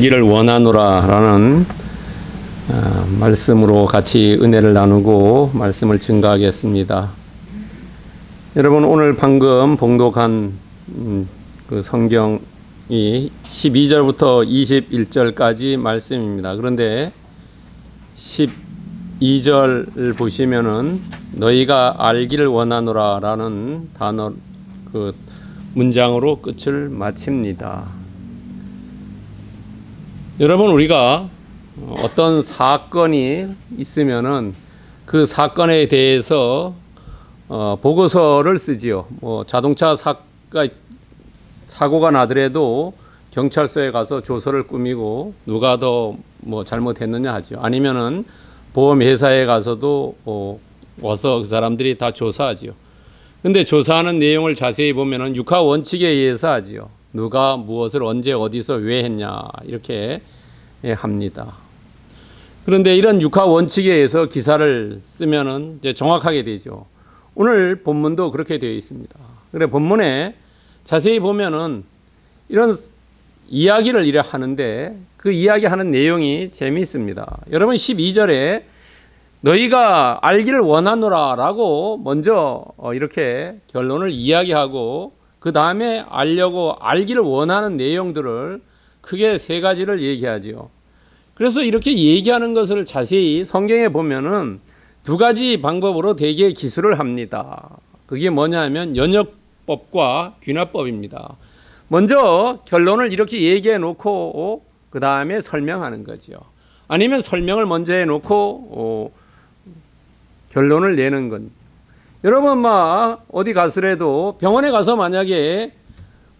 기를 원하노라라는 말씀으로 같이 은혜를 나누고 말씀을 증거하겠습니다. 여러분, 오늘 방금 봉독한 그 성경이 12절부터 21절까지 말씀입니다. 그런데 12절 보시면은 너희가 알기를 원하노라라는 단어 그 문장으로 끝을 마칩니다. 여러분, 우리가 어떤 사건이 있으면은 그 사건에 대해서 보고서를 쓰지요. 자동차 사고가 나더라도 경찰서에 가서 조서를 꾸미고 누가 더 잘못했느냐 하죠. 아니면은 보험회사에 가서도 와서 그 사람들이 다 조사하지요. 근데 조사하는 내용을 자세히 보면은 육하 원칙에 의해서 하지요. 누가 무엇을 언제 어디서 왜 했냐 이렇게 합니다. 그런데 이런 육하 원칙에 의해서 기사를 쓰면은 이제 정확하게 되죠. 오늘 본문도 그렇게 되어 있습니다. 그래 본문에 자세히 보면은 이런 이야기를 이래 하는데 그 이야기하는 내용이 재미있습니다. 여러분 12절에 너희가 알기를 원하노라라고 먼저 이렇게 결론을 이야기하고 그 다음에 알기를 원하는 내용들을 크게 세 가지를 얘기하지요. 그래서 이렇게 얘기하는 것을 자세히 성경에 보면은 두 가지 방법으로 대개 기술을 합니다. 그게 뭐냐 하면 연역법과 귀납법입니다. 먼저 결론을 이렇게 얘기해 놓고 그 다음에 설명하는 거죠. 아니면 설명을 먼저 해 놓고 결론을 내는 건. 여러분 어디 가서라도 병원에 가서 만약에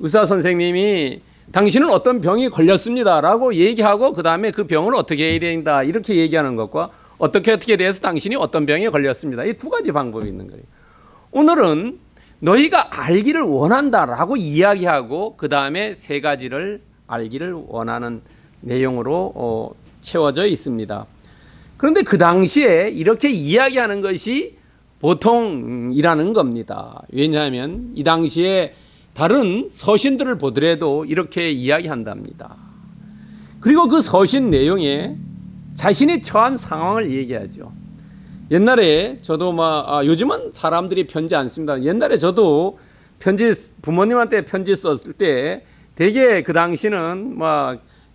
의사 선생님이 당신은 어떤 병이 걸렸습니다 라고 얘기하고 그 다음에 그 병을 어떻게 해야 된다 이렇게 얘기하는 것과 어떻게 돼서 당신이 어떤 병에 걸렸습니다. 이 두 가지 방법이 있는 거예요. 오늘은 너희가 알기를 원한다 라고 이야기하고 그 다음에 세 가지를 알기를 원하는 내용으로 채워져 있습니다. 그런데 그 당시에 이렇게 이야기하는 것이 보통이라는 겁니다. 왜냐하면 이 당시에 다른 서신들을 보더라도 이렇게 이야기한답니다. 그리고 그 서신 내용에 자신이 처한 상황을 얘기하죠. 옛날에 저도 요즘은 사람들이 편지 안 씁니다. 옛날에 저도 부모님한테 편지 썼을 때 되게 그 당시는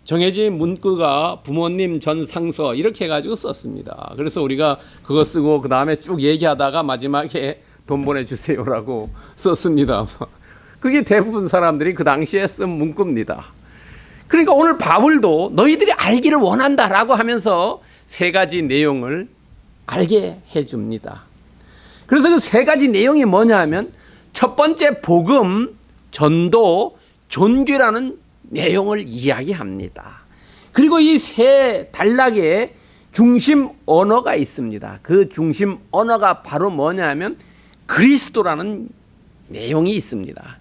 정해진 문구가 부모님 전상서 이렇게 해가지고 썼습니다. 그래서 우리가 그거 쓰고 그 다음에 쭉 얘기하다가 마지막에 돈 보내주세요라고 썼습니다. 그게 대부분 사람들이 그 당시에 쓴 문구입니다. 그러니까 오늘 바울도 너희들이 알기를 원한다라고 하면서 세 가지 내용을 알게 해줍니다. 그래서 그 세 가지 내용이 뭐냐 하면 첫 번째 복음, 전도, 존귀라는 내용을 이야기합니다. 그리고 이 세 단락에 중심 언어가 있습니다. 그 중심 언어가 바로 뭐냐 하면 그리스도라는 내용이 있습니다.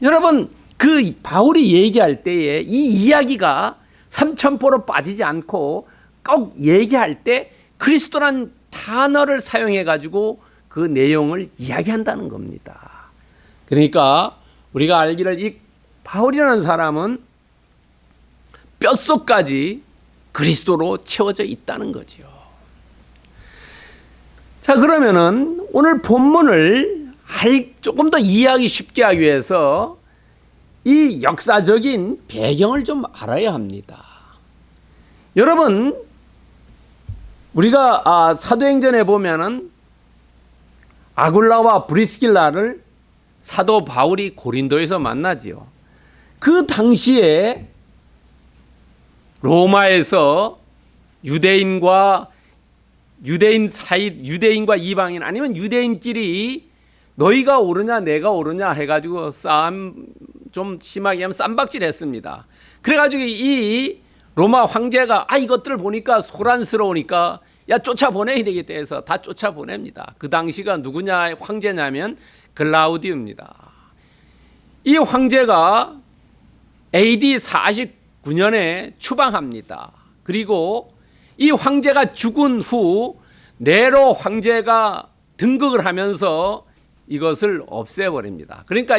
여러분 그 바울이 얘기할 때에 이 이야기가 삼천포로 빠지지 않고 꼭 얘기할 때 그리스도란 단어를 사용해 가지고 그 내용을 이야기한다는 겁니다. 그러니까 우리가 알기를 이 바울이라는 사람은 뼛속까지 그리스도로 채워져 있다는 거죠. 자, 그러면은 오늘 본문을 조금 더 이해하기 쉽게 하기 위해서 이 역사적인 배경을 좀 알아야 합니다. 여러분, 우리가 사도행전에 보면은 아굴라와 브리스길라를 사도 바울이 고린도에서 만나지요. 그 당시에 로마에서 유대인과 이방인 아니면 유대인끼리 너희가 옳으냐 내가 옳으냐 해가지고 싸움 좀 심하게 하면 쌈박질 했습니다. 그래가지고 이 로마 황제가 이것들을 보니까 소란스러우니까 쫓아보내야 되겠다 해서 다 쫓아보냅니다. 그 당시가 누구냐 황제냐면 글라우디우입니다. 이 황제가 AD 49년에 추방합니다. 그리고 이 황제가 죽은 후 네로 황제가 등극을 하면서 이것을 없애버립니다. 그러니까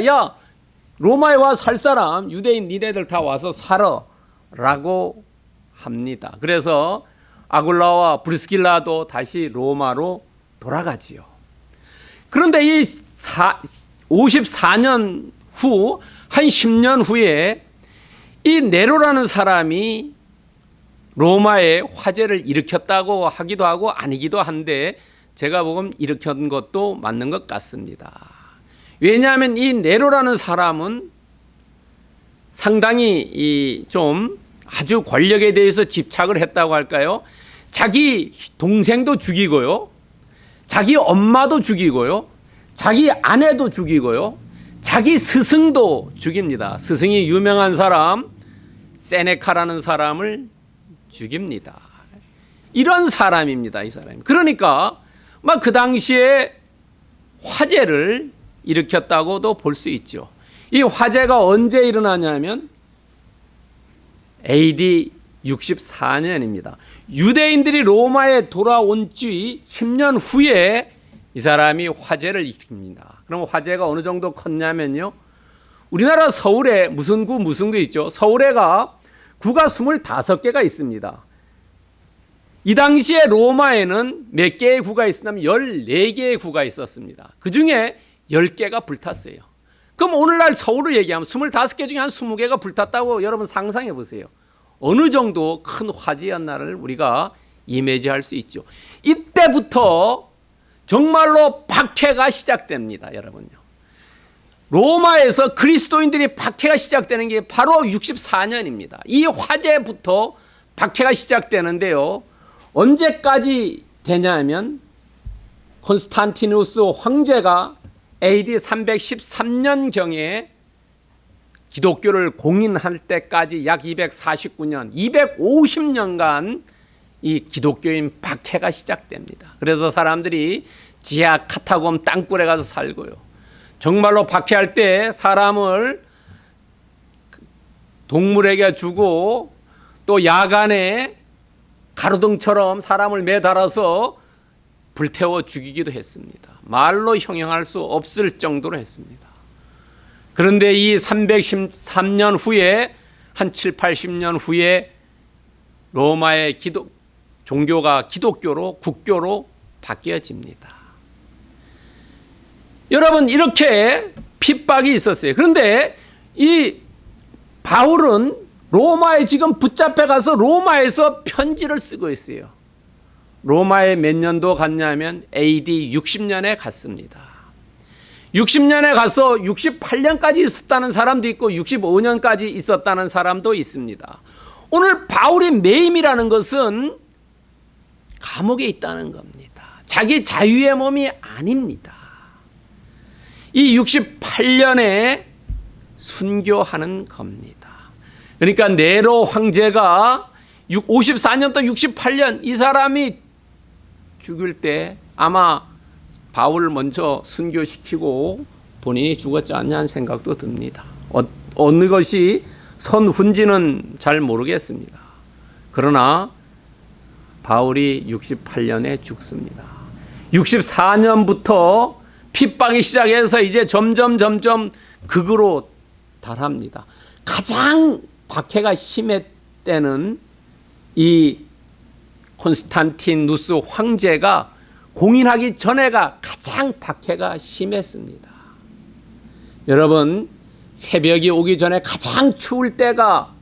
로마에 와 살 사람 유대인 니네들 다 와서 살아 라고 합니다. 그래서 아굴라와 브리스길라도 다시 로마로 돌아가지요. 그런데 이 54년 후, 한 10년 후에 이 네로라는 사람이 로마에 화재를 일으켰다고 하기도 하고 아니기도 한데 제가 보면 일으킨 것도 맞는 것 같습니다. 왜냐하면 이 네로라는 사람은 상당히 좀 아주 권력에 대해서 집착을 했다고 할까요? 자기 동생도 죽이고요, 자기 엄마도 죽이고요, 자기 아내도 죽이고요, 자기 스승도 죽입니다. 스승이 유명한 사람 세네카라는 사람을 죽입니다. 이런 사람입니다, 이 사람이. 그러니까 막 그 당시에 화재를 일으켰다고도 볼 수 있죠. 이 화재가 언제 일어나냐면 AD 64년입니다. 유대인들이 로마에 돌아온 지 10년 후에 이 사람이 화재를 일으킵니다. 그럼 화재가 어느 정도 컸냐면요, 우리나라 서울에 무슨 구 있죠? 서울에가 구가 25개가 있습니다. 이 당시에 로마에는 몇 개의 구가 있었냐면 14개의 구가 있었습니다. 그 중에 10개가 불탔어요. 그럼 오늘날 서울을 얘기하면 25개 중에 한 20개가 불탔다고 여러분 상상해 보세요. 어느 정도 큰 화재였나를 우리가 이미지할 수 있죠. 이때부터 정말로 박해가 시작됩니다, 여러분요. 로마에서 그리스도인들이 박해가 시작되는 게 바로 64년입니다. 이 화재부터 박해가 시작되는데요. 언제까지 되냐면 콘스탄티누스 황제가 AD 313년경에 기독교를 공인할 때까지 약 249년, 250년간 이 기독교인 박해가 시작됩니다. 그래서 사람들이 지하 카타콤 땅굴에 가서 살고요. 정말로 박해할 때 사람을 동물에게 주고 또 야간에 가로등처럼 사람을 매달아서 불태워 죽이기도 했습니다. 말로 형용할 수 없을 정도로 했습니다. 그런데 이 313년 후에 한 7, 80년 후에 로마의 종교가 기독교로 국교로 바뀌어집니다. 여러분, 이렇게 핍박이 있었어요. 그런데 이 바울은 로마에 지금 붙잡혀 가서 로마에서 편지를 쓰고 있어요. 로마에 몇 년도 갔냐면 AD 60년에 갔습니다. 60년에 가서 68년까지 있었다는 사람도 있고 65년까지 있었다는 사람도 있습니다. 오늘 바울의 매임이라는 것은 감옥에 있다는 겁니다. 자기 자유의 몸이 아닙니다. 이 68년에 순교하는 겁니다. 그러니까 네로 황제가 54년부터 68년 이 사람이 죽을 때 아마 바울을 먼저 순교시키고 본인이 죽었지 않냐는 생각도 듭니다. 어느 것이 선훈지는 잘 모르겠습니다. 그러나 바울이 68년에 죽습니다. 64년부터 핍박이 시작해서 이제 점점 극으로 달합니다. 가장 박해가 심했때는 이 콘스탄티누스 황제가 공인하기 전에가 가장 박해가 심했습니다. 여러분, 새벽이 오기 전에 가장 추울 때가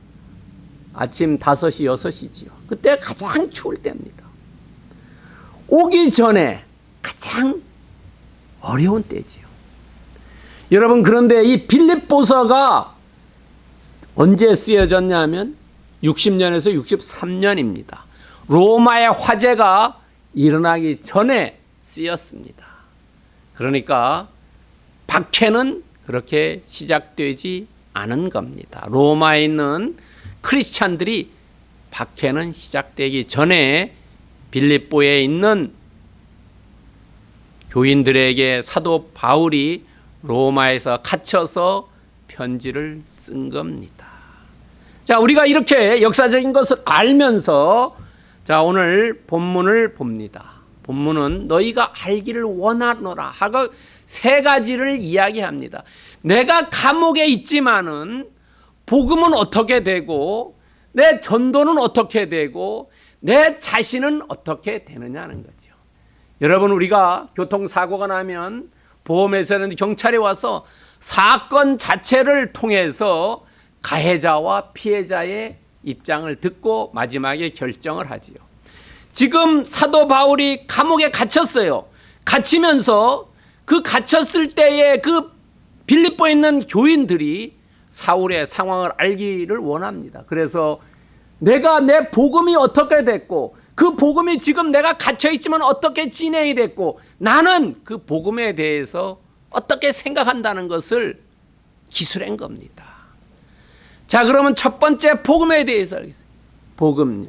아침 5시, 6시지요. 그때 가장 추울 때입니다. 오기 전에 가장 어려운 때지요. 여러분, 그런데 이 빌립보서가 언제 쓰여졌냐면 60년에서 63년입니다. 로마의 화재가 일어나기 전에 쓰였습니다. 그러니까 박해는 그렇게 시작되지 않은 겁니다. 로마에 있는 크리스찬들이 박해는 시작되기 전에 빌립보에 있는 교인들에게 사도 바울이 로마에서 갇혀서 편지를 쓴 겁니다. 자, 우리가 이렇게 역사적인 것을 알면서 자, 오늘 본문을 봅니다. 본문은 너희가 알기를 원하노라 하고 세 가지를 이야기합니다. 내가 감옥에 있지만은 복음은 어떻게 되고 내 전도는 어떻게 되고 내 자신은 어떻게 되느냐는 거죠. 여러분, 우리가 교통사고가 나면 보험회사는 경찰이 와서 사건 자체를 통해서 가해자와 피해자의 입장을 듣고 마지막에 결정을 하지요. 지금 사도 바울이 감옥에 갇혔어요. 갇히면서 그 갇혔을 때에 그 빌립보에 있는 교인들이 사울의 상황을 알기를 원합니다. 그래서 내가 내 복음이 어떻게 됐고 그 복음이 지금 내가 갇혀있지만 어떻게 진행이 됐고 나는 그 복음에 대해서 어떻게 생각한다는 것을 기술한 겁니다. 자, 그러면 첫 번째 복음에 대해서 알겠습니다. 복음요.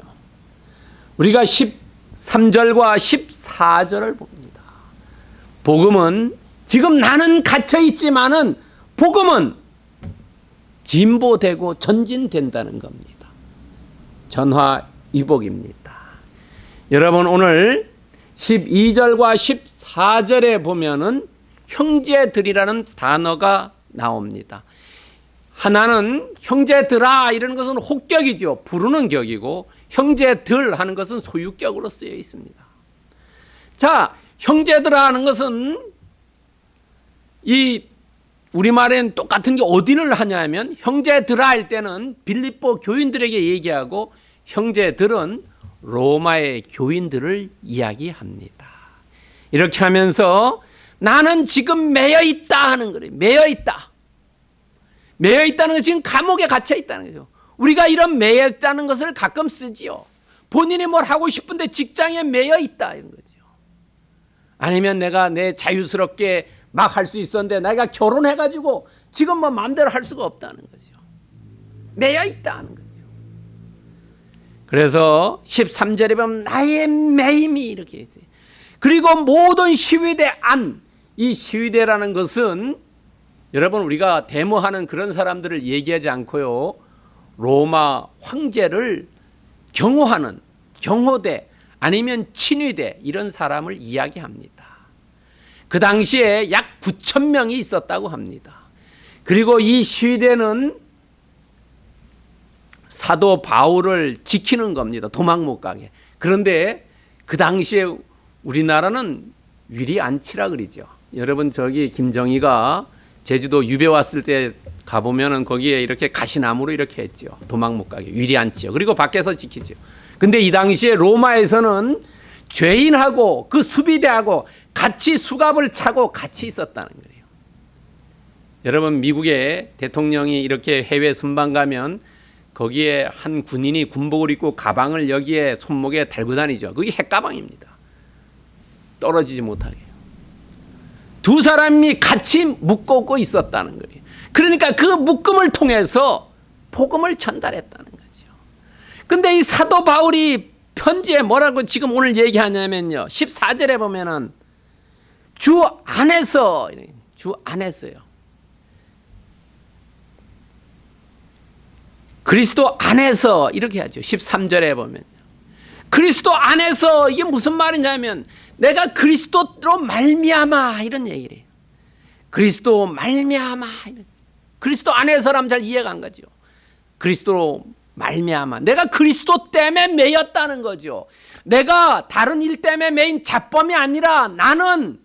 우리가 13절과 14절을 봅니다. 복음은 지금 나는 갇혀있지만은 복음은 진보되고 전진된다는 겁니다. 전화위복입니다. 여러분, 오늘 12절과 14절에 보면은 형제들이라는 단어가 나옵니다. 하나는 형제들아 이런 것은 혹격이죠. 부르는 격이고 형제들 하는 것은 소유격으로 쓰여 있습니다. 자, 형제들아 하는 것은 이 우리말엔 똑같은 게 어디를 하냐면 형제들아 할 때는 빌립보 교인들에게 얘기하고 형제들은 로마의 교인들을 이야기합니다. 이렇게 하면서 나는 지금 매여 있다 하는 거예요. 매여 있다. 매여 있다는 것은 지금 감옥에 갇혀 있다는 거죠. 우리가 이런 매여 있다는 것을 가끔 쓰지요. 본인이 뭘 하고 싶은데 직장에 매여 있다 이런 거죠. 아니면 내가 내 자유스럽게 막 할 수 있었는데 내가 결혼해가지고 지금 뭐 마음대로 할 수가 없다는 거죠. 매여 있다 하는 거죠. 그래서 13절에 보면 나의 매임이 이렇게 있어요. 그리고 모든 시위대 안, 이 시위대라는 것은 여러분 우리가 데모하는 그런 사람들을 얘기하지 않고요. 로마 황제를 경호하는 경호대 아니면 친위대 이런 사람을 이야기합니다. 그 당시에 약 9천 명이 있었다고 합니다. 그리고 이 시위대는 사도 바울을 지키는 겁니다. 도망 못 가게. 그런데 그 당시에 우리나라는 위리안치라 그러죠. 여러분 저기 김정희가 제주도 유배 왔을 때 가보면은 거기에 이렇게 가시나무로 이렇게 했죠. 도망 못 가게. 위리안치요. 그리고 밖에서 지키죠. 근데 이 당시에 로마에서는 죄인하고 그 수비대하고 같이 수갑을 차고 같이 있었다는 거예요. 여러분 미국의 대통령이 이렇게 해외 순방 가면 거기에 한 군인이 군복을 입고 가방을 여기에 손목에 달고 다니죠. 그게 핵가방입니다. 떨어지지 못하게. 두 사람이 같이 묶고 있었다는 거예요. 그러니까 그 묶음을 통해서 복음을 전달했다는 거죠. 근데 이 사도 바울이 편지에 뭐라고 지금 오늘 얘기하냐면요. 14절에 보면은 주 안에서요. 그리스도 안에서 이렇게 하죠. 13절에 보면 그리스도 안에서 이게 무슨 말이냐면 내가 그리스도로 말미암아 이런 얘기를 해요. 그리스도 말미암아 그리스도 안에서라면 잘 이해가 안 가죠. 그리스도로 말미암아 내가 그리스도 때문에 매였다는 거죠. 내가 다른 일 때문에 매인 잡범이 아니라 나는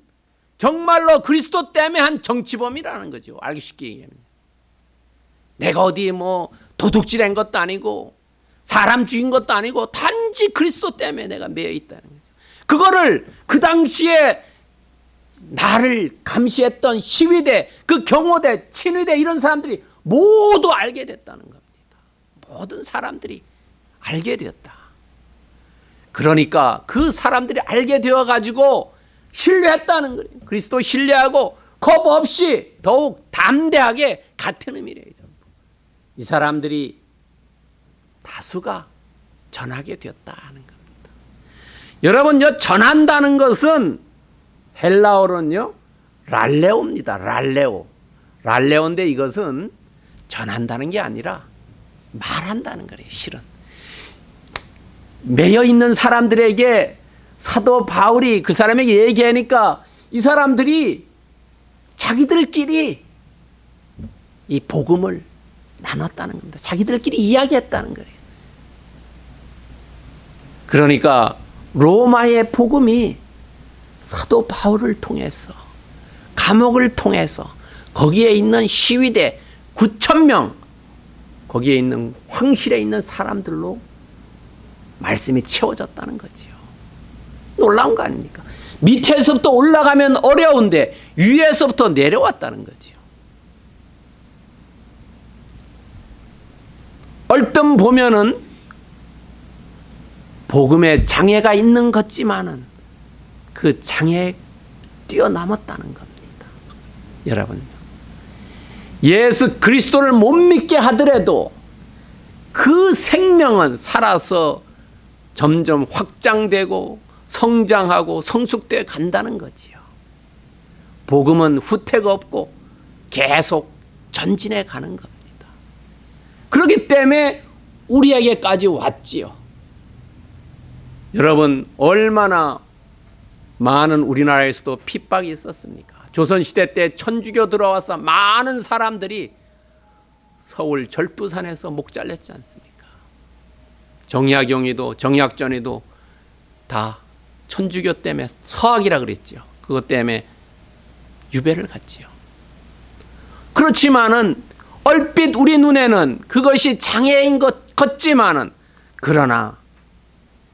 정말로 그리스도 때문에 한 정치범이라는 거죠. 알기 쉽게 얘기하면 내가 어디 뭐 도둑질한 것도 아니고 사람 죽인 것도 아니고 단지 그리스도 때문에 내가 매여 있다는 거죠. 그거를 그 당시에 나를 감시했던 시위대, 그 경호대, 친위대 이런 사람들이 모두 알게 됐다는 겁니다. 모든 사람들이 알게 되었다. 그러니까 그 사람들이 알게 되어가지고 신뢰했다는 거예요. 그리스도 신뢰하고 겁 없이 더욱 담대하게 같은 의미래요. 이 사람들이 다수가 전하게 되었다는 겁니다. 여러분, 전한다는 것은 헬라어로는요, 랄레오입니다. 랄레오. 랄레오인데 이것은 전한다는 게 아니라 말한다는 거예요, 실은. 매여 있는 사람들에게 사도 바울이 그 사람에게 얘기하니까 이 사람들이 자기들끼리 이 복음을 나눴다는 겁니다. 자기들끼리 이야기했다는 거예요. 그러니까 로마의 복음이 사도 바울을 통해서, 감옥을 통해서, 거기에 있는 시위대 9,000명, 거기에 있는 황실에 있는 사람들로 말씀이 채워졌다는 거지요. 놀라운 거 아닙니까? 밑에서부터 올라가면 어려운데 위에서부터 내려왔다는 거지요. 얼뜻 보면은 복음에 장애가 있는 것 같지만은 그 장애에 뛰어넘었다는 겁니다. 여러분, 예수 그리스도를 못 믿게 하더라도 그 생명은 살아서 점점 확장되고 성장하고 성숙되어 간다는 거지요. 복음은 후퇴가 없고 계속 전진해 가는 겁니다. 그렇기 때문에 우리에게까지 왔지요. 여러분, 얼마나 많은 우리나라에서도 핍박이 있었습니까? 조선시대 때 천주교 들어와서 많은 사람들이 서울 절두산에서 목 잘렸지 않습니까? 정약용이도 정약전이도 다 천주교 때문에 서학이라 그랬죠. 그것 때문에 유배를 갔지요. 그렇지만은 얼핏 우리 눈에는 그것이 장애인 것 같지만은, 그러나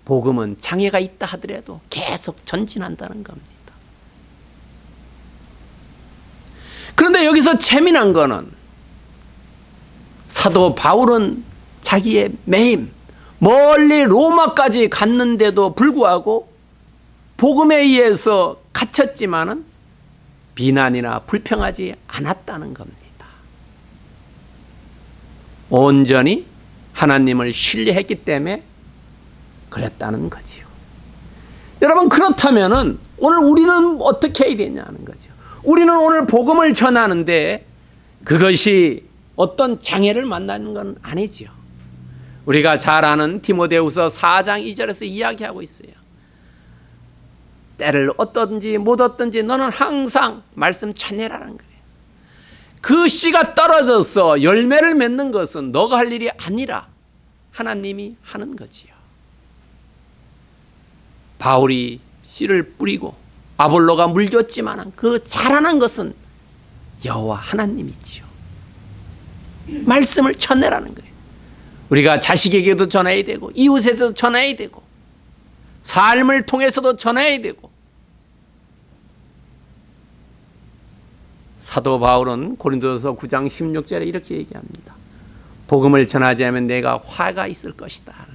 복음은 장애가 있다 하더라도 계속 전진한다는 겁니다. 그런데 여기서 재미난 거는 사도 바울은 자기의 매임, 멀리 로마까지 갔는데도 불구하고 복음에 의해서 갇혔지만은 비난이나 불평하지 않았다는 겁니다. 온전히 하나님을 신뢰했기 때문에 그랬다는 거지요. 여러분, 그렇다면은 오늘 우리는 어떻게 해야 되냐는 거죠. 우리는 오늘 복음을 전하는데 그것이 어떤 장애를 만나는 건 아니지요. 우리가 잘 아는 디모데후서 4장 2절에서 이야기하고 있어요. 때를 얻든지 못 얻든지 너는 항상 말씀 전해라는 거예요. 그 씨가 떨어져서 열매를 맺는 것은 너가 할 일이 아니라 하나님이 하는 거지요. 바울이 씨를 뿌리고 아볼로가 물렸지만 그 자라난 것은 여호와 하나님이지요. 말씀을 전해라는 거예요. 우리가 자식에게도 전해야 되고 이웃에게도 전해야 되고 삶을 통해서도 전해야 되고. 사도 바울은 고린도서 9장 16절에 이렇게 얘기합니다. 복음을 전하지 않으면 내가 화가 있을 것이다 하는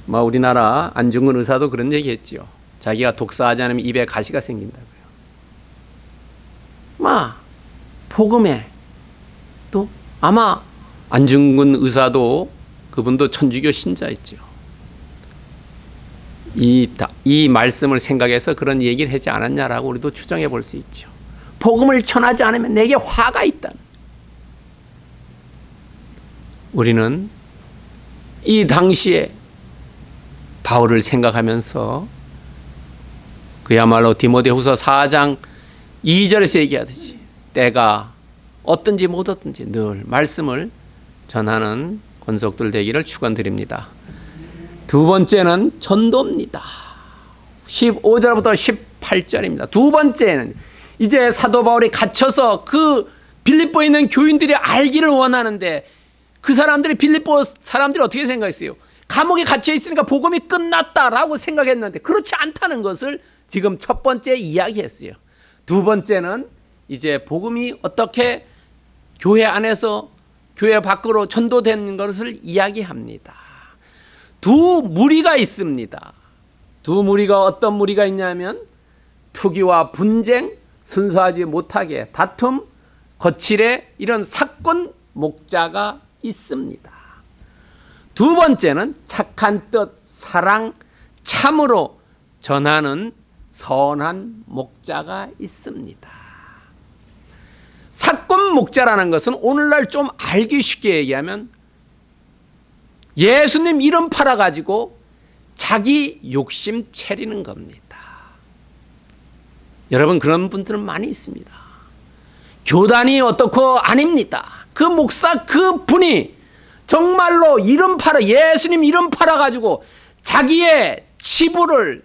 거죠. 우리나라 안중근 의사도 그런 얘기했지요. 자기가 독사하지 않으면 입에 가시가 생긴다고요. 복음에 또 아마 안중근 의사도 그분도 천주교 신자였죠. 이 말씀을 생각해서 그런 얘기를 하지 않았냐라고 우리도 추정해 볼 수 있죠. 복음을 전하지 않으면 내게 화가 있다. 우리는 이 당시에 바울을 생각하면서 그야말로 디모데후서 4장 2절에서 얘기하듯이 때가 어떤지 못 어떤지 늘 말씀을 전하는 권속들 되기를 축원드립니다. 두 번째는 전도입니다. 15절부터 18절입니다. 두 번째는 이제 사도 바울이 갇혀서 그 빌립보에 있는 교인들이 알기를 원하는데 그 사람들이 빌립보 사람들이 어떻게 생각했어요? 감옥에 갇혀 있으니까 복음이 끝났다라고 생각했는데 그렇지 않다는 것을 지금 첫 번째 이야기했어요. 두 번째는 이제 복음이 어떻게 교회 안에서 교회 밖으로 전도된 것을 이야기합니다. 두 무리가 있습니다. 두 무리가 어떤 무리가 있냐면 투기와 분쟁, 순수하지 못하게 다툼, 거칠에 이런 사건 목자가 있습니다. 두 번째는 착한 뜻, 사랑, 참으로 전하는 선한 목자가 있습니다. 사건 목자라는 것은 오늘날 좀 알기 쉽게 얘기하면 예수님 이름 팔아가지고 자기 욕심 채리는 겁니다. 여러분, 그런 분들은 많이 있습니다. 교단이 어떻고 아닙니다. 그 목사 그 분이 정말로 예수님 이름 팔아가지고 자기의 치부를,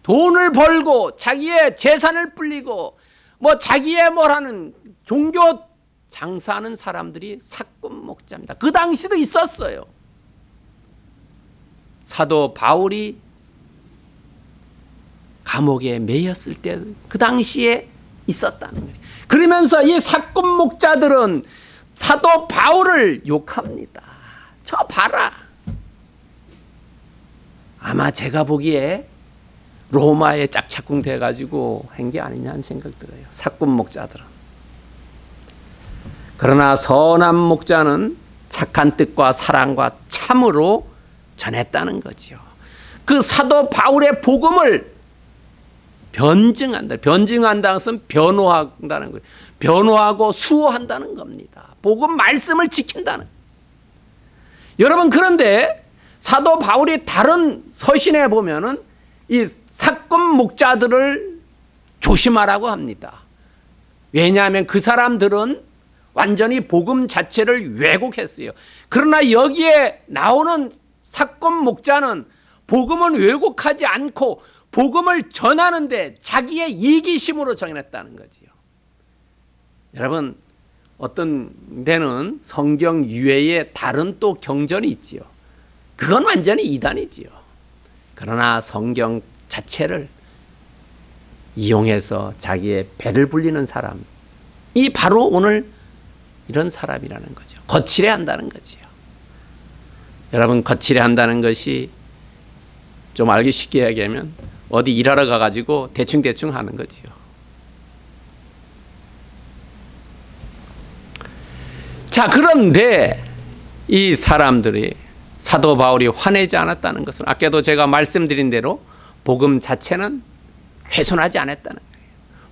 돈을 벌고 자기의 재산을 불리고 뭐 자기의 뭐라는 종교 장사하는 사람들이 사꾼 목자입니다. 그 당시도 있었어요. 사도 바울이 감옥에 매였을 때 그 당시에 있었다는 거예요. 그러면서 이 사꾼 목자들은 사도 바울을 욕합니다. 저 봐라. 아마 제가 보기에 로마에 짝짝꿍 돼가지고 한 게 아니냐 하는 생각 들어요. 사꾼 목자들은. 그러나 선한 목자는 착한 뜻과 사랑과 참으로 전했다는 거죠. 그 사도 바울의 복음을 변증한다. 변증한다는 것은 변호한다는 거예요. 변호하고 수호한다는 겁니다. 복음 말씀을 지킨다는 거예요. 여러분, 그런데 사도 바울이 다른 서신에 보면은 이 사꾼 목자들을 조심하라고 합니다. 왜냐하면 그 사람들은 완전히 복음 자체를 왜곡했어요. 그러나 여기에 나오는 사꾼 목자는 복음은 왜곡하지 않고 복음을 전하는데 자기의 이기심으로 정했다는 거지요. 여러분, 어떤 데는 성경 이외에 다른 또 경전이 있지요. 그건 완전히 이단이지요. 그러나 성경 자체를 이용해서 자기의 배를 불리는 사람이 바로 오늘 이런 사람이라는 거죠. 거칠해 한다는 거지요. 여러분, 거칠해 한다는 것이 좀 알기 쉽게 얘기하면 어디 일하러 가가지고 대충대충 하는 거지요. 자, 그런데 이 사람들이 사도 바울이 화내지 않았다는 것은 아까도 제가 말씀드린 대로 복음 자체는 훼손하지 않았다는 거예요.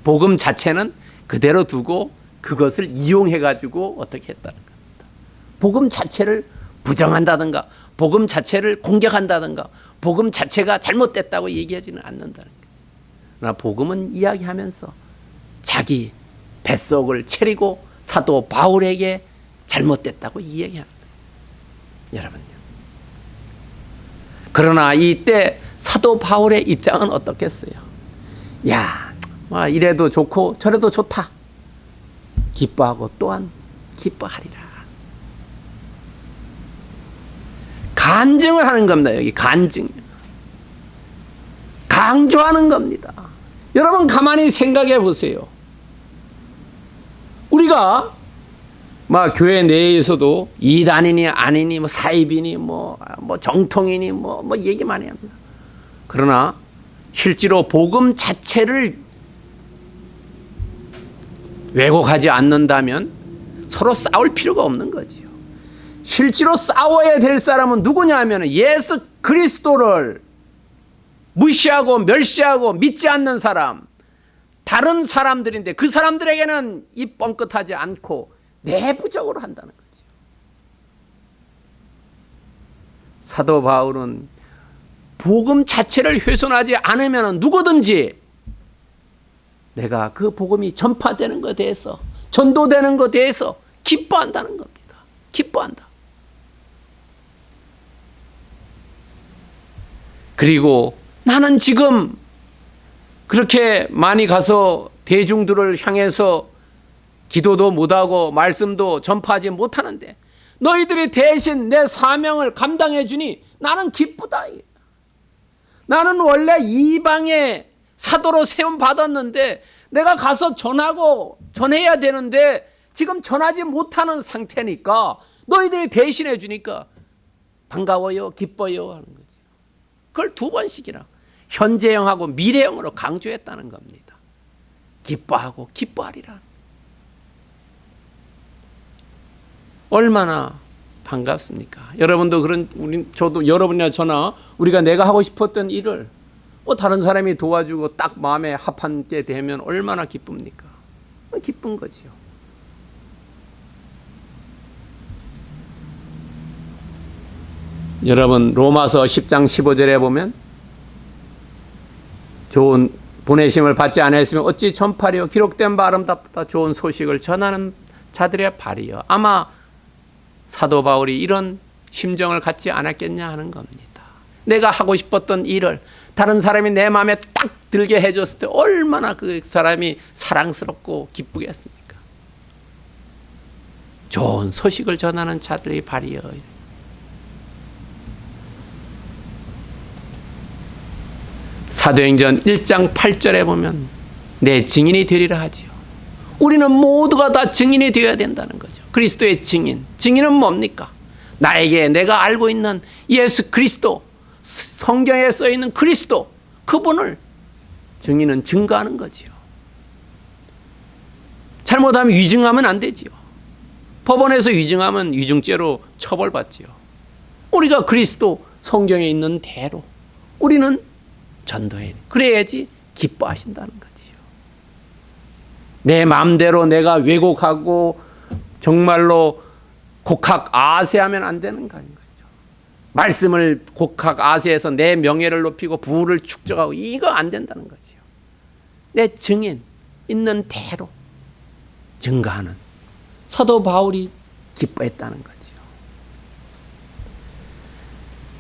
복음 자체는 그대로 두고 그것을 이용해가지고 어떻게 했다는 겁니다. 복음 자체를 부정한다든가 복음 자체를 공격한다든가 복음 자체가 잘못됐다고 얘기하지는 않는다는 거예요. 그러나 복음은 이야기하면서 자기 뱃속을 채리고 사도 바울에게 잘못됐다고 이야기합니다. 여러분요. 그러나 이때 사도 바울의 입장은 어떻겠어요? 야, 이래도 좋고 저래도 좋다. 기뻐하고 또한 기뻐하리라. 간증을 하는 겁니다. 여기 간증. 강조하는 겁니다. 여러분, 가만히 생각해 보세요. 우리가 교회 내에서도 이단이니 아니니 사입이니 정통이니 얘기 많이 합니다. 그러나 실제로 복음 자체를 왜곡하지 않는다면 서로 싸울 필요가 없는 거지요. 실제로 싸워야 될 사람은 누구냐 하면 예수 그리스도를 무시하고 멸시하고 믿지 않는 사람, 다른 사람들인데 그 사람들에게는 입 뻥끗하지 않고 내부적으로 한다는 거죠. 사도 바울은 복음 자체를 훼손하지 않으면 누구든지 내가 그 복음이 전파되는 것에 대해서, 전도되는 것에 대해서 기뻐한다는 겁니다. 기뻐한다. 그리고 나는 지금 그렇게 많이 가서 대중들을 향해서 기도도 못하고 말씀도 전파하지 못하는데 너희들이 대신 내 사명을 감당해 주니 나는 기쁘다. 나는 원래 이방의 사도로 세움 받았는데 내가 가서 전해야 되는데 지금 전하지 못하는 상태니까 너희들이 대신해 주니까 반가워요, 기뻐요 하는 거지. 그걸 두 번씩이나 현재형하고 미래형으로 강조했다는 겁니다. 기뻐하고 기뻐하리라. 얼마나 반갑습니까? 여러분도 저도 여러분이나 저나 우리가 내가 하고 싶었던 일을 다른 사람이 도와주고 딱 마음에 합한 게 되면 얼마나 기쁩니까? 기쁜 거지요. 여러분, 로마서 10장 15절에 보면 좋은 보내심을 받지 않았으면 어찌 전파리요 기록된 바 아름답다 좋은 소식을 전하는 자들의 발이요. 아마 사도 바울이 이런 심정을 갖지 않았겠냐 하는 겁니다. 내가 하고 싶었던 일을 다른 사람이 내 마음에 딱 들게 해줬을 때 얼마나 그 사람이 사랑스럽고 기쁘겠습니까? 좋은 소식을 전하는 자들의 발이여. 사도행전 1장 8절에 보면 내 증인이 되리라 하지요. 우리는 모두가 다 증인이 되어야 된다는 거죠. 그리스도의 증인. 증인은 뭡니까? 나에게 내가 알고 있는 예수 그리스도, 성경에 써 있는 그리스도, 그분을 증인은 증거하는 거지요. 잘못하면 위증하면 안 되지요. 법원에서 위증하면 위증죄로 처벌받지요. 우리가 그리스도 성경에 있는 대로 우리는 전도해. 그래야지 기뻐하신다는 거지요. 내 마음대로 내가 왜곡하고 정말로 곡학 아세하면 안 되는 거 아닌가요? 말씀을 곡학 아세해서 내 명예를 높이고 부를 축적하고 이거 안 된다는 거지요. 내 증인 있는 대로 증거하는 사도 바울이 기뻐했다는 거지요.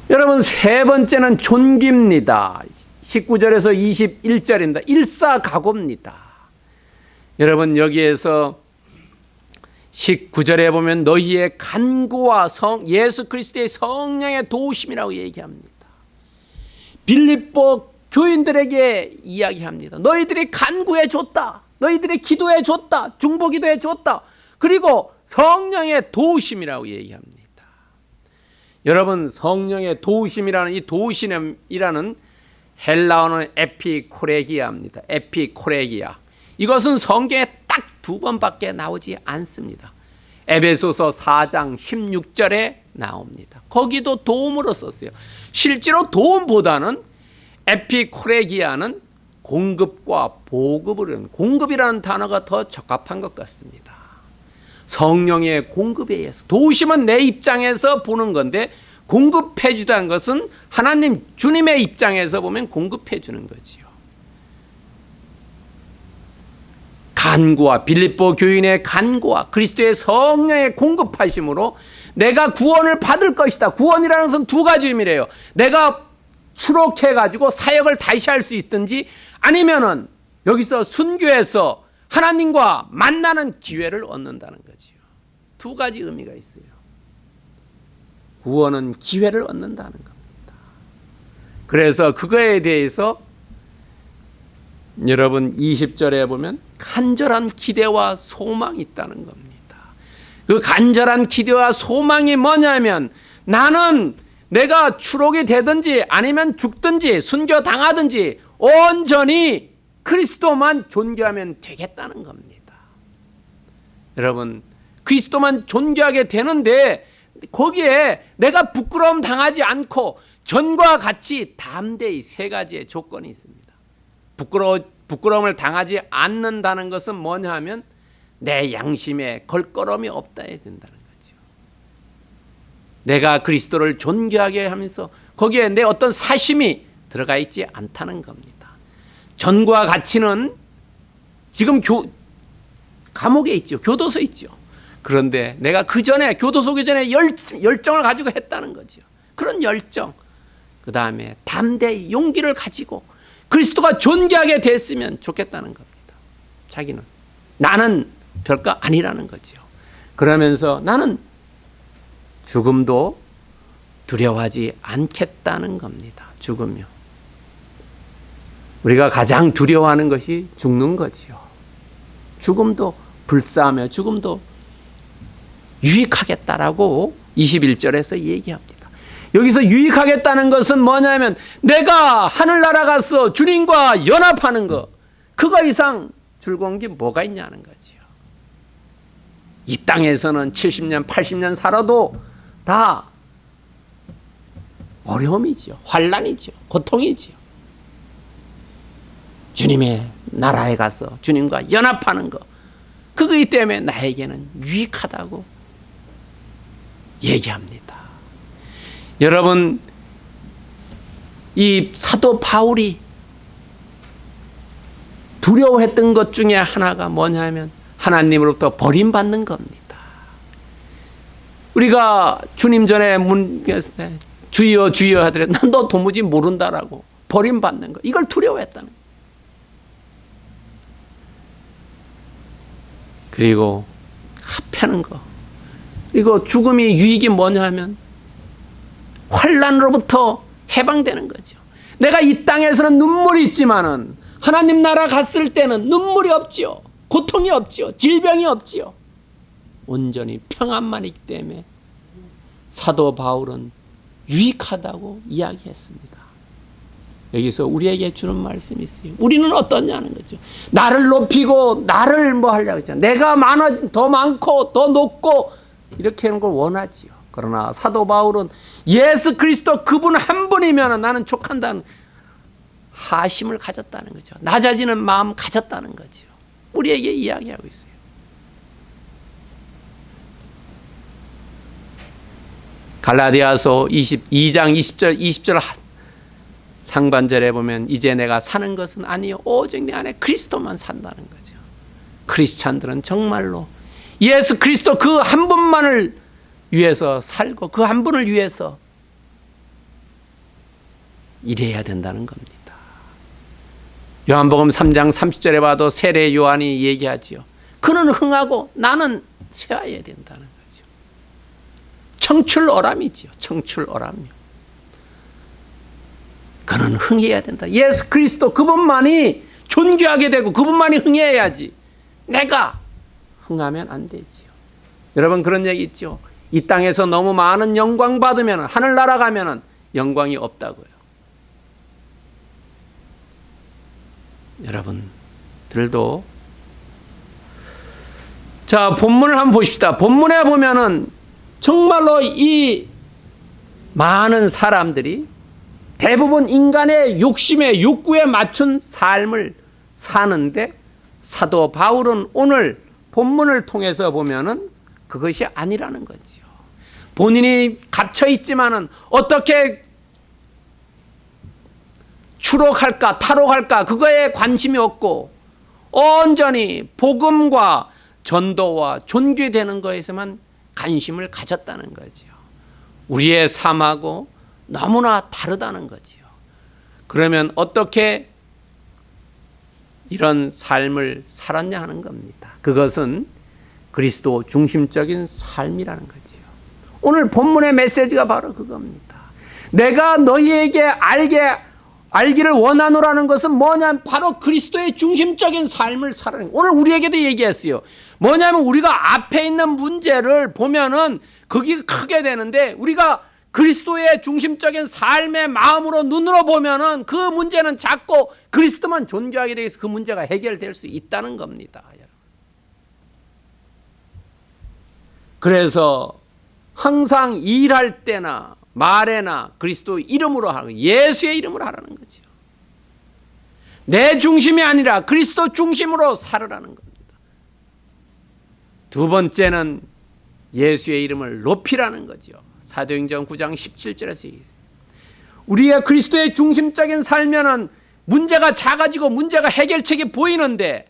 여러분, 세 번째는 존귀입니다. 19절에서 21절입니다. 일사각오입니다. 여러분, 여기에서 19절에 보면 너희의 간구와 예수 그리스도의 성령의 도우심이라고 얘기합니다. 빌립보 교인들에게 이야기합니다. 너희들이 간구해 줬다. 너희들이 기도해 줬다. 중보기도해 줬다. 그리고 성령의 도우심이라고 얘기합니다. 여러분, 성령의 도우심이라는 이 도우심이라는 헬라어는 에피코레기아입니다. 에피코레기아. 이것은 성경에 딱 2번밖에 나오지 않습니다. 에베소서 4장 16절에 나옵니다. 거기도 도움으로 썼어요. 실제로 도움보다는 에피코레기아는 공급과 보급을 하는, 공급이라는 단어가 더 적합한 것 같습니다. 성령의 공급에 의해서. 도우심은 내 입장에서 보는 건데 공급해 주다는 것은 하나님 주님의 입장에서 보면 공급해 주는 거지요. 간구와 빌립보 교인의 간구와 그리스도의 성령의 공급하심으로 내가 구원을 받을 것이다. 구원이라는 것은 2가지 의미래요. 내가 추록해가지고 사역을 다시 할 수 있든지 아니면은 여기서 순교해서 하나님과 만나는 기회를 얻는다는 거지요. 2가지 의미가 있어요. 구원은 기회를 얻는다는 겁니다. 그래서 그거에 대해서 여러분 20절에 보면 간절한 기대와 소망이 있다는 겁니다. 그 간절한 기대와 소망이 뭐냐면 나는 내가 추록이 되든지 아니면 죽든지 순교 당하든지 온전히 그리스도만 존귀하면 되겠다는 겁니다. 여러분, 그리스도만 존귀하게 되는데 거기에 내가 부끄러움 당하지 않고 전과 같이 담대히 3가지의 조건이 있습니다. 부끄러움을 당하지 않는다는 것은 뭐냐 하면 내 양심에 걸거럼이 없다 해야 된다는 거죠. 내가 그리스도를 존귀하게 하면서 거기에 내 어떤 사심이 들어가 있지 않다는 겁니다. 전과 같이는 지금 감옥에 있죠. 교도소에 있죠. 그런데 내가 그 전에 교도소 오기 전에 열정을 가지고 했다는 거죠. 그런 열정, 그 다음에 담대히 용기를 가지고 그리스도가 존귀하게 됐으면 좋겠다는 겁니다. 자기는 나는 별거 아니라는 거죠. 그러면서 나는 죽음도 두려워하지 않겠다는 겁니다. 죽음요. 우리가 가장 두려워하는 것이 죽는 거지요. 죽음도 불사하며 죽음도 유익하겠다라고 21절에서 얘기합니다. 여기서 유익하겠다는 것은 뭐냐면 내가 하늘나라 가서 주님과 연합하는 것, 그거 이상 즐거운 게 뭐가 있냐는 거지요. 이 땅에서는 70년 80년 살아도 다 어려움이지요. 환난이지요. 고통이지요. 주님의 나라에 가서 주님과 연합하는 것, 그거기 때문에 나에게는 유익하다고 얘기합니다. 여러분, 이 사도 바울이 두려워했던 것 중에 하나가 뭐냐면 하나님으로부터 버림받는 겁니다. 우리가 주님 전에 주여 주여 하더라도 난 너 도무지 모른다라고 버림받는 거, 이걸 두려워했다는 거예요. 그리고 합하는 거, 그리고 죽음이 유익이 뭐냐 하면 환난으로부터 해방되는 거죠. 내가 이 땅에서는 눈물이 있지만은 하나님 나라 갔을 때는 눈물이 없지요. 고통이 없지요. 질병이 없지요. 온전히 평안만 있기 때문에 사도 바울은 유익하다고 이야기했습니다. 여기서 우리에게 주는 말씀이 있어요. 우리는 어떠냐는 거죠. 나를 높이고 나를 뭐 하려고 하죠. 내가 더 많고 더 높고 이렇게 하는 걸 원하지요. 그러나 사도 바울은 예수 그리스도 그분 한 분이면 나는 족한다는 하심을 가졌다는 거죠. 낮아지는 마음 가졌다는 거죠. 우리에게 이야기하고 있어요. 갈라디아서 22장 20절 상반절에 보면 이제 내가 사는 것은 아니요 오직 내 안에 그리스도만 산다는 거죠. 크리스찬들은 정말로 예수 그리스도 그 한 분만을 위해서 살고 그 한 분을 위해서 일해야 된다는 겁니다. 요한복음 3장 30절에 봐도 세례 요한이 얘기하지요. 그는 흥하고 나는 쇠하여야 된다는 거죠. 청출어람이지요. 청출어람이요. 그는 흥해야 된다. 예수 그리스도 그분만이 존귀하게 되고 그분만이 흥해야지. 내가 흥하면 안 되지요. 여러분 그런 얘기 있죠. 이 땅에서 너무 많은 영광 받으면 하늘나라 가면은 영광이 없다고요. 여러분들도 자 본문을 한번 보십시다. 본문에 보면은 정말로 이 많은 사람들이 대부분 인간의 욕심에 욕구에 맞춘 삶을 사는데 사도 바울은 오늘 본문을 통해서 보면은 그것이 아니라는 거죠. 본인이 갇혀 있지만은 어떻게 추록할까 탈옥할까 그거에 관심이 없고 온전히 복음과 전도와 존귀되는 것에서만 관심을 가졌다는 거죠. 우리의 삶하고 너무나 다르다는 거지요. 그러면 어떻게 이런 삶을 살았냐 하는 겁니다. 그것은 그리스도 중심적인 삶이라는 거지요. 오늘 본문의 메시지가 바로 그겁니다. 내가 너희에게 알기를 원하노라는 것은 뭐냐면 바로 그리스도의 중심적인 삶을 살아내는 거예요. 오늘 우리에게도 얘기했어요. 뭐냐면 우리가 앞에 있는 문제를 보면은 그게 크게 되는데 우리가 그리스도의 중심적인 삶의 마음으로 눈으로 보면은 그 문제는 작고 그리스도만 존귀하게 되어서 그 문제가 해결될 수 있다는 겁니다. 그래서 항상 일할 때나 말에나 그리스도 이름으로 하고 예수의 이름으로 하라는 거죠. 내 중심이 아니라 그리스도 중심으로 살으라는 겁니다. 두 번째는 예수의 이름을 높이라는 거죠. 사도행전 9장 17절에서 얘기해요. 우리의 그리스도의 중심적인 살면은 문제가 작아지고 문제가 해결책이 보이는데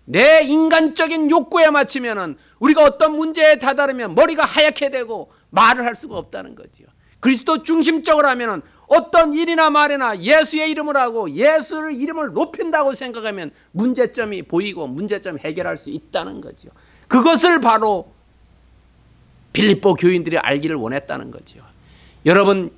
내 인간적인 욕구에 맞추면은 우리가 어떤 문제에 다다르면 머리가 하얗게 되고 말을 할 수가 없다는 거죠. 그리스도 중심적으로 하면은 어떤 일이나 말이나 예수의 이름을 하고 예수의 이름을 높인다고 생각하면 문제점이 보이고 문제점 해결할 수 있다는 거죠. 그것을 바로 빌립보 교인들이 알기를 원했다는 거죠. 여러분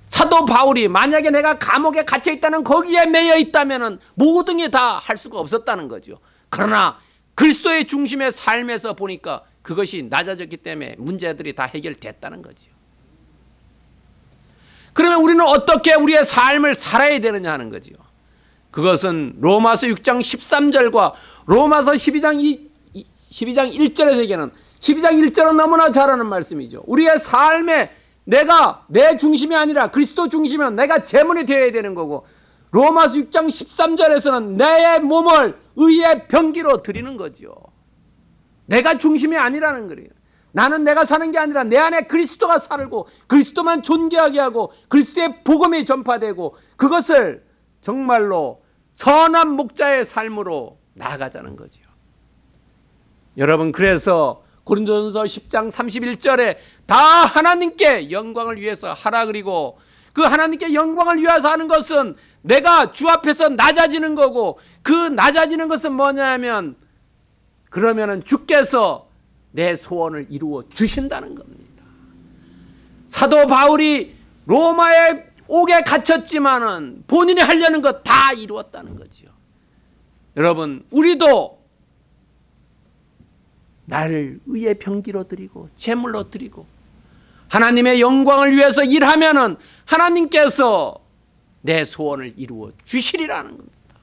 사도 바울이 만약에 내가 감옥에 갇혀 있다는 거기에 매여 있다면은 모든 게 다 할 수가 없었다는 거죠. 그러나 그리스도의 중심의 삶에서 보니까 그것이 낮아졌기 때문에 문제들이 다 해결됐다는 거죠. 그러면 우리는 어떻게 우리의 삶을 살아야 되느냐 하는 거죠. 그것은 로마서 6장 13절과 로마서 12장 1절에서 얘기하는 12장 1절은 너무나 잘 아는 말씀이죠. 우리의 삶에 내가 내 중심이 아니라 그리스도 중심이면 내가 제물이 되어야 되는 거고 로마서 6장 13절에서는 내 몸을 의의 병기로 드리는 거죠. 내가 중심이 아니라는 거예요. 나는 내가 사는 게 아니라 내 안에 그리스도가 살고 그리스도만 존귀하게 하고 그리스도의 복음이 전파되고 그것을 정말로 선한 목자의 삶으로 나아가자는 거죠. 여러분 그래서 고린도전서 10장 31절에 다 하나님께 영광을 위해서 하라. 그리고 그 하나님께 영광을 위해서 하는 것은 내가 주 앞에서 낮아지는 거고, 그 낮아지는 것은 뭐냐면 그러면은 주께서 내 소원을 이루어 주신다는 겁니다. 사도 바울이 로마의 옥에 갇혔지만은 본인이 하려는 것 다 이루었다는 거죠. 여러분, 우리도 나를 의의 병기로 드리고 제물로 드리고 하나님의 영광을 위해서 일하면은 하나님께서 내 소원을 이루어 주시리라는 겁니다.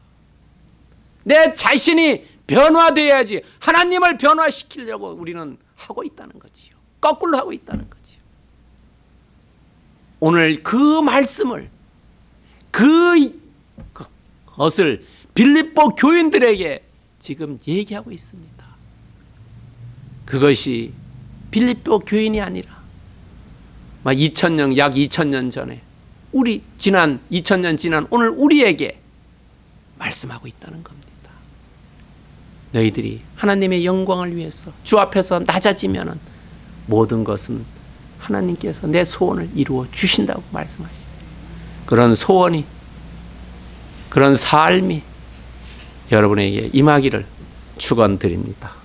내 자신이 변화되어야지 하나님을 변화시키려고 우리는 하고 있다는 거지요. 거꾸로 하고 있다는 거지요. 오늘 그 말씀을, 그것을 빌립보 교인들에게 지금 얘기하고 있습니다. 그것이 빌립보 교인이 아니라 약 2000년 전에 지난 2000년 지난 오늘 우리에게 말씀하고 있다는 겁니다. 너희들이 하나님의 영광을 위해서 주 앞에서 낮아지면은 모든 것은 하나님께서 내 소원을 이루어 주신다고 말씀하십니다. 그런 소원이, 그런 삶이 여러분에게 임하기를 축원드립니다.